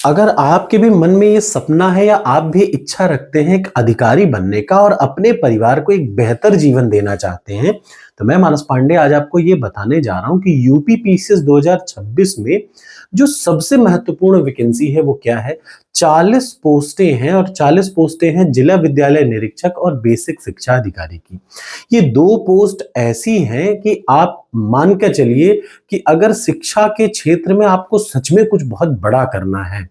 अगर आपके भी मन में ये सपना है या आप भी इच्छा रखते हैं एक अधिकारी बनने का और अपने परिवार को एक बेहतर जीवन देना चाहते हैं, तो मैं मानस पांडे आज आपको ये बताने जा रहा हूँ कि यूपी पीसीएस 2026 में जो सबसे महत्वपूर्ण वैकेंसी है वो क्या है। 40 पोस्टें हैं और 40 पोस्टें हैं जिला विद्यालय निरीक्षक और बेसिक शिक्षा अधिकारी की। ये दो पोस्ट ऐसी हैं कि आप मान के चलिए कि अगर शिक्षा के क्षेत्र में आपको सच में कुछ बहुत बड़ा करना है,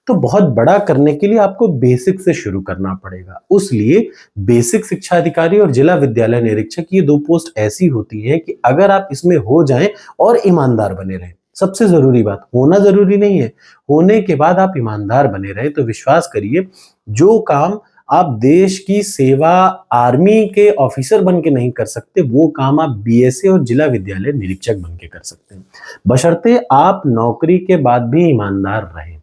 तो बहुत बड़ा करने के लिए आपको बेसिक से शुरू करना पड़ेगा। उसलिए बेसिक शिक्षा अधिकारी और जिला विद्यालय निरीक्षक ये दो पोस्ट ऐसी होती हैं कि अगर आप इसमें हो जाएं और ईमानदार बने रहें, सबसे जरूरी बात, होना जरूरी नहीं है, होने के बाद आप ईमानदार बने रहें, तो विश्वास करिए जो काम आप देश की सेवा आर्मी के ऑफिसर बन के नहीं कर सकते, वो काम आप बीएसए और जिला विद्यालय निरीक्षक बन के कर सकते हैं, बशर्ते आप नौकरी के बाद भी ईमानदार रहें।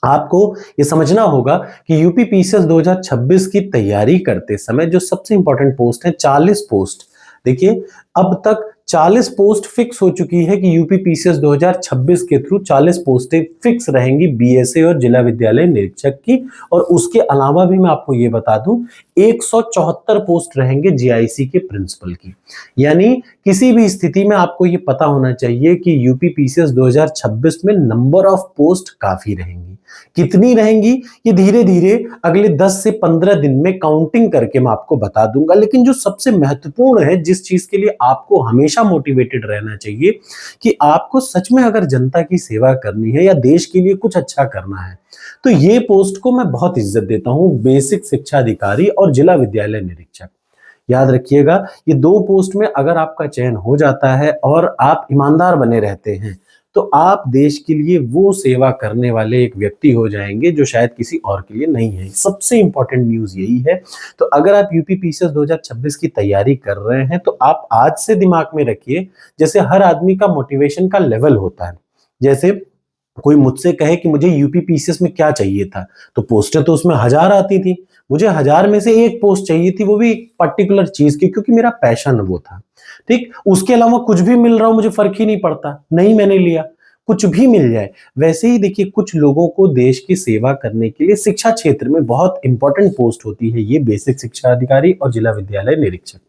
आपको ये समझना होगा कि यूपी पीसीएस 2026 की तैयारी करते समय जो सबसे इंपॉर्टेंट पोस्ट है 40 पोस्ट। देखिए, अब तक 40 पोस्ट फिक्स हो चुकी है कि यूपी पीसीएस 2026 के थ्रू 40 पोस्टें फिक्स रहेंगी बीएसए और जिला विद्यालय निरीक्षक की। और उसके अलावा भी मैं आपको ये बता दूं 174 पोस्ट रहेंगे जीआईसी के प्रिंसिपल की। यानी किसी भी स्थिति में आपको ये पता होना चाहिए कि यूपी पीसीएस 2026 में नंबर ऑफ पोस्ट काफी रहेंगी। कितनी रहेंगी ये धीरे धीरे अगले 10 से 15 दिन में काउंटिंग करके मैं आपको बता दूंगा। लेकिन जो सबसे महत्वपूर्ण है, जिस चीज के लिए आपको हमेशा मोटिवेटेड रहना चाहिए कि आपको सच में अगर जनता की सेवा करनी है या देश के लिए कुछ अच्छा करना है, तो ये पोस्ट को मैं बहुत इज्जत देता हूं, बेसिक शिक्षा अधिकारी और जिला विद्यालय निरीक्षक। याद रखिएगा, ये दो पोस्ट में अगर आपका चयन हो जाता है और आप ईमानदार बने रहते हैं, तो आप देश के लिए वो सेवा करने वाले एक व्यक्ति हो जाएंगे जो शायद किसी और के लिए नहीं है। सबसे इंपॉर्टेंट न्यूज यही है। तो अगर आप यूपी पीसीएस 2026 की तैयारी कर रहे हैं, तो आप आज से दिमाग में रखिए, जैसे हर आदमी का मोटिवेशन का लेवल होता है। जैसे कोई मुझसे कहे कि मुझे यूपी पीसीएस में क्या चाहिए था, तो पोस्टें तो उसमें 1000 आती थी, मुझे 1000 में से एक पोस्ट चाहिए थी, वो भी एक पर्टिकुलर चीज की, क्योंकि मेरा पैशन वो था। ठीक, उसके अलावा कुछ भी मिल रहा हो मुझे फर्क ही नहीं पड़ता, नहीं मैंने लिया, कुछ भी मिल जाए। वैसे ही देखिए, कुछ लोगों को देश की सेवा करने के लिए शिक्षा क्षेत्र में बहुत इंपॉर्टेंट पोस्ट होती है, ये बेसिक शिक्षा अधिकारी और जिला विद्यालय निरीक्षक।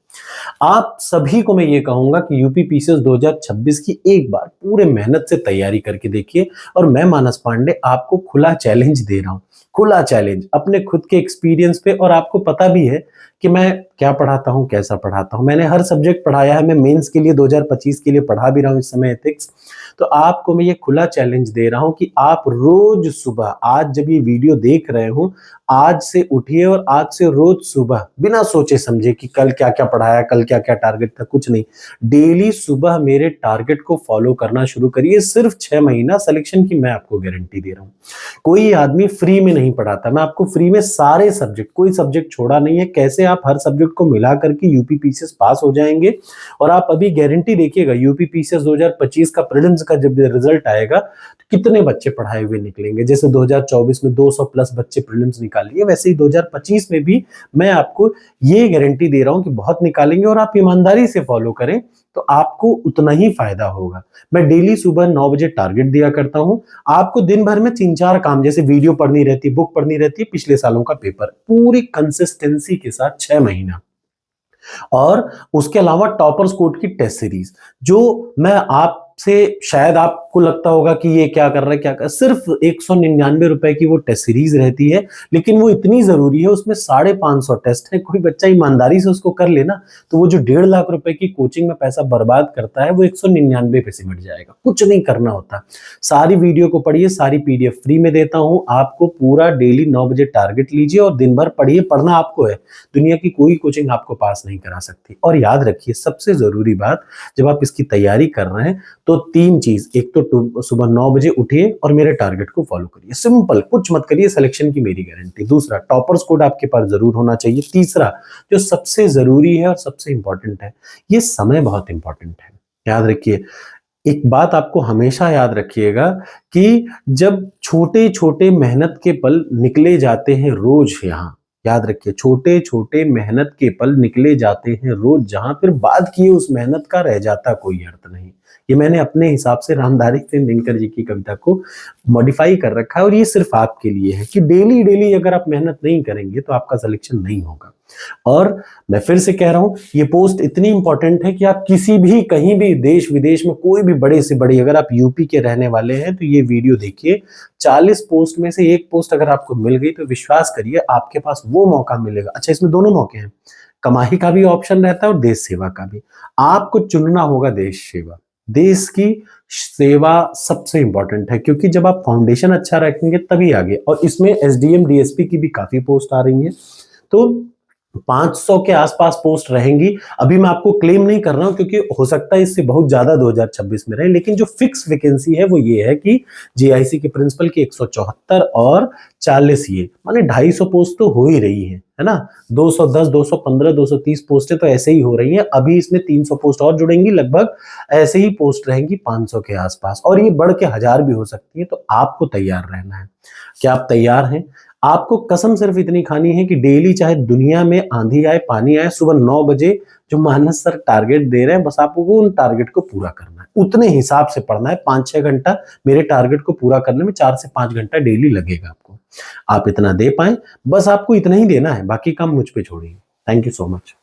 आप सभी को मैं ये कहूंगा कि यूपी पीसीएस 2026 की एक बार पूरे मेहनत से तैयारी करके देखिए। और मैं मानस पांडे आपको खुला चैलेंज दे रहा हूं, खुला चैलेंज अपने खुद के एक्सपीरियंस पे। और आपको पता भी है कि मैं क्या पढ़ाता हूं, कैसा पढ़ाता हूं, मैंने हर सब्जेक्ट पढ़ाया है, मैं मेंस के लिए 2025 के लिए पढ़ा भी रहा हूं इस समय एथिक्स। तो आपको मैं ये खुला चैलेंज दे रहा हूं कि आप रोज सुबह, आज जब ये वीडियो देख रहे हो, आज से उठिए और आज से रोज सुबह बिना सोचे समझे कि कल क्या क्या पढ़ाया, कल क्या क्या टारगेट था, कुछ नहीं, डेली सुबह मेरे टारगेट को फॉलो करना शुरू करिए। सिर्फ 6 महीना सिलेक्शन की मैं आपको गारंटी दे रहा हूं। कोई आदमी फ्री में नहीं पढ़ाता, मैं आपको फ्री में सारे सब्जेक्ट, कोई सब्जेक्ट छोड़ा नहीं है, कैसे आप हर सब्जेक्ट को मिला करके यूपी पीसीएस पास हो जाएंगे। और आप अभी गारंटी देखिएगा, यूपी पीसीएस 2025 का प्रीलिम्स का जब रिजल्ट आएगा तो कितने बच्चे पढ़ाए हुए निकलेंगे। जैसे 2024 में 200 प्लस बच्चे प्रीलिम्स निकाल लिए, वैसे ही 2025 में भी मैं आपको ये गारंटी दे रहा हूं कि बहुत निकालेंगे। और आप ईमानदारी से फॉलो करें तो आपको उतना ही फायदा होगा। मैं डेली सुबह 9 बजे टारगेट दिया करता हूं। आपको दिन भर में 3-4 काम, जैसे वीडियो पढ़नी रहती है, बुक पढ़नी रहती है, पिछले सालों का पेपर, पूरी कंसिस्टेंसी के साथ 6 महीना। और उसके अलावा टॉपर्स कोड की टेस्ट सीरीज, जो मैं आपसे, शायद आपको लगता होगा कि ये क्या कर रहा है, क्या कर, सिर्फ 199 रुपए की वो टेस्ट सीरीज रहती है, लेकिन वो इतनी जरूरी है, उसमें 550 टेस्ट है। कोई बच्चा ईमानदारी से उसको कर लेना, तो वो जो 1.5 लाख रुपए की कोचिंग में पैसा बर्बाद करता है, वो 199 पे सिमट जाएगा। कुछ नहीं करना होता, सारी वीडियो को पढ़िए, सारी पीडीएफ फ्री में देता हूं आपको। पूरा डेली 9 बजे टारगेट लीजिए और दिन भर पढ़िए। पढ़ना आपको है, दुनिया की कोई कोचिंग आपको पास नहीं करा सकती। और याद रखिए, सबसे जरूरी बात, जब आप इसकी तैयारी कर रहे हैं तो 3 चीज, एक तो सुबह 9 बजे उठिए और मेरे टारगेट को फॉलो करिए, सिंपल, कुछ मत करिए, सिलेक्शन की मेरी गारंटी। दूसरा, टॉपर्स कोड आपके पास जरूर होना चाहिए। तीसरा, जो सबसे जरूरी है और सबसे इंपॉर्टेंट है, ये समय बहुत इंपॉर्टेंट है। याद रखिए, एक बात आपको हमेशा याद रखिएगा कि जब छोटे छोटे मेहनत के पल निकले जाते हैं रोज, यहाँ याद रखिए, छोटे छोटे मेहनत के पल निकले जाते हैं रोज, जहां फिर बाद किए उस मेहनत का रह जाता कोई अर्थ नहीं। ये मैंने अपने हिसाब से रामधारी सिंह दिनकर जी की कविता को मॉडिफाई कर रखा है और ये सिर्फ आपके लिए है कि डेली डेली अगर आप मेहनत नहीं करेंगे तो आपका सिलेक्शन नहीं होगा। और मैं फिर से कह रहा हूं, ये पोस्ट इतनी इंपॉर्टेंट है कि आप किसी भी कहीं भी देश विदेश में कोई भी बड़े से बड़ी, अगर आप यूपी के रहने वाले हैं तो ये वीडियो देखिए। 40 पोस्ट में से एक पोस्ट अगर आपको मिल गई तो विश्वास करिए आपके पास वो मौका मिलेगा। अच्छा, इसमें दोनों मौके हैं, कमाई का भी ऑप्शन रहता है और देश सेवा का भी। आपको चुनना होगा देश सेवा। देश की सेवा सबसे इंपॉर्टेंट है क्योंकि जब आप फाउंडेशन अच्छा रखेंगे तभी आगे। और इसमें एसडीएम डीएसपी की भी काफी पोस्ट आ रही है, तो 500 के आसपास पोस्ट रहेंगी। अभी मैं आपको क्लेम नहीं कर रहा हूं क्योंकि हो सकता है इससे बहुत ज्यादा 2026 में रहे, लेकिन जो फिक्स वैकेंसी है वो ये है कि जीआईसी के प्रिंसिपल की 174 और 40 ये माने 250 पोस्ट तो हो ही रही है ना। 210, 215, 230 पोस्टें तो ऐसे ही हो रही हैं। अभी इसमें 300 पोस्ट और जुड़ेंगी, लगभग ऐसे ही पोस्ट रहेंगी 500 के आसपास, और ये बढ़ के 1000 भी हो सकती है। तो आपको तैयार रहना है। क्या आप तैयार हैं? आपको कसम सिर्फ इतनी खानी है कि डेली चाहे दुनिया में आंधी आए पानी आए, सुबह 9 बजे जो मानस सर टारगेट दे रहे हैं, बस आपको उन टारगेट को पूरा करना है। उतने हिसाब से पढ़ना है। 5-6 घंटा मेरे टारगेट को पूरा करने में 4 से 5 घंटा डेली लगेगा आपको। आप इतना दे पाए, बस आपको इतना ही देना है, बाकी काम मुझ पे छोड़िए। Thank you so much.